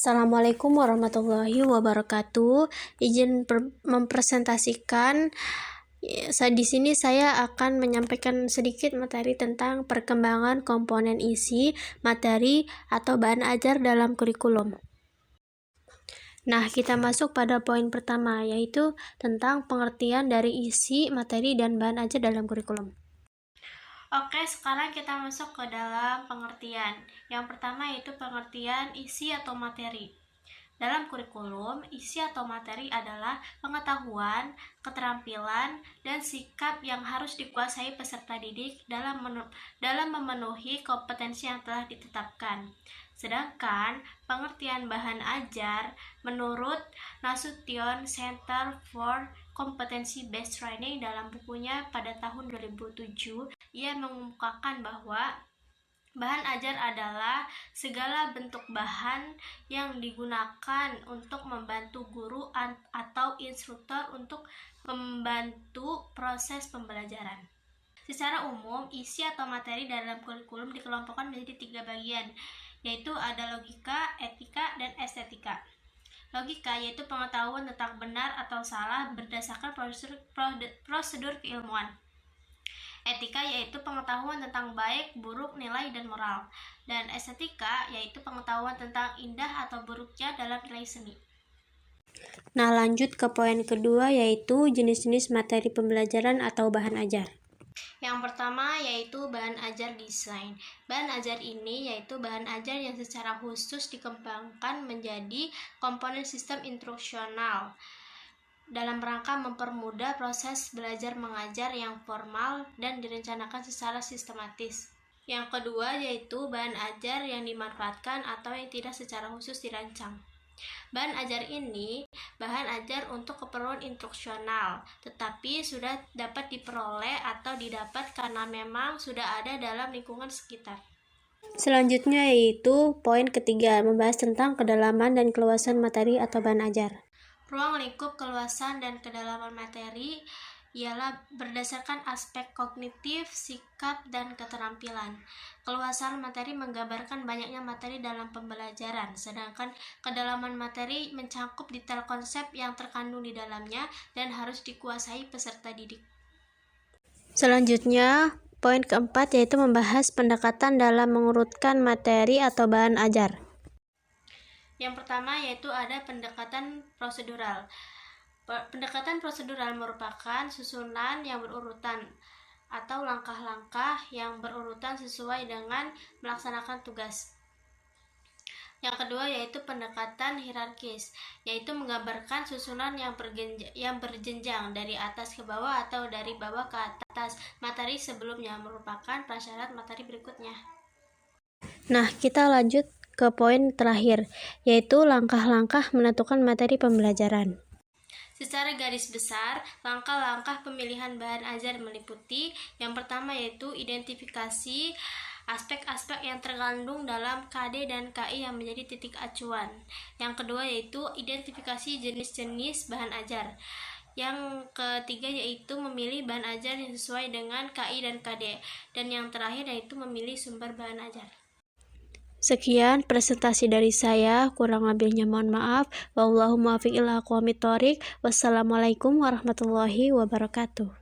Assalamualaikum warahmatullahi wabarakatuh. Izin mempresentasikan. Di sini saya akan menyampaikan sedikit materi tentang perkembangan komponen isi, materi, atau bahan ajar dalam kurikulum. Nah, kita masuk pada poin pertama, yaitu tentang pengertian dari isi, materi, dan bahan ajar dalam kurikulum. Oke, sekarang kita masuk ke dalam pengertian. Yang pertama yaitu pengertian isi atau materi. Dalam kurikulum, isi atau materi adalah pengetahuan, keterampilan, dan sikap yang harus dikuasai peserta didik dalam memenuhi kompetensi yang telah ditetapkan. Sedangkan pengertian bahan ajar menurut Nasution Center for Competency Based Training dalam bukunya pada tahun 2007, ia mengemukakan bahwa bahan ajar adalah segala bentuk bahan yang digunakan untuk membantu guru atau instruktur untuk membantu proses pembelajaran. Secara umum, isi atau materi dalam kurikulum dikelompokkan menjadi 3 bagian, yaitu ada logika, etika, dan estetika. Logika yaitu pengetahuan tentang benar atau salah berdasarkan prosedur keilmuan. Etika yaitu pengetahuan tentang baik, buruk, nilai, dan moral. Dan estetika yaitu pengetahuan tentang indah atau buruknya dalam nilai seni. Nah, lanjut ke poin kedua, yaitu jenis-jenis materi pembelajaran atau bahan ajar. Yang pertama yaitu bahan ajar desain. Bahan ajar ini yaitu bahan ajar yang secara khusus dikembangkan menjadi komponen sistem instruksional dalam rangka mempermudah proses belajar mengajar yang formal dan direncanakan secara sistematis. Yang kedua yaitu bahan ajar yang dimanfaatkan atau yang tidak secara khusus dirancang. Bahan ajar ini bahan ajar untuk keperluan instruksional, tetapi sudah dapat diperoleh atau didapat karena memang sudah ada dalam lingkungan sekitar. Selanjutnya yaitu poin ketiga, membahas tentang kedalaman dan keluasan materi atau bahan ajar. Ruang lingkup keluasan dan kedalaman materi ialah berdasarkan aspek kognitif, sikap, dan keterampilan. Keluasan materi menggambarkan banyaknya materi dalam pembelajaran, sedangkan kedalaman materi mencakup detail konsep yang terkandung di dalamnya dan harus dikuasai peserta didik. Selanjutnya, poin keempat yaitu membahas pendekatan dalam mengurutkan materi atau bahan ajar. Yang pertama yaitu ada pendekatan prosedural. Pendekatan prosedural merupakan susunan yang berurutan atau langkah-langkah yang berurutan sesuai dengan melaksanakan tugas. Yang kedua yaitu pendekatan hierarkis, yaitu menggambarkan susunan yang berjenjang dari atas ke bawah atau dari bawah ke atas materi sebelumnya, merupakan prasyarat materi berikutnya. Nah, kita lanjut ke poin terakhir, yaitu langkah-langkah menentukan materi pembelajaran. Secara garis besar, langkah-langkah pemilihan bahan ajar meliputi yang pertama yaitu identifikasi aspek-aspek yang terkandung dalam KD dan KI yang menjadi titik acuan. Yang kedua yaitu identifikasi jenis-jenis bahan ajar. Yang ketiga yaitu memilih bahan ajar yang sesuai dengan KI dan KD. Dan yang terakhir yaitu memilih sumber bahan ajar. Sekian presentasi dari saya, kurang lebihnya mohon maaf. Wallahu muwaffiq ila aqwamit thoriq. Wassalamualaikum warahmatullahi wabarakatuh.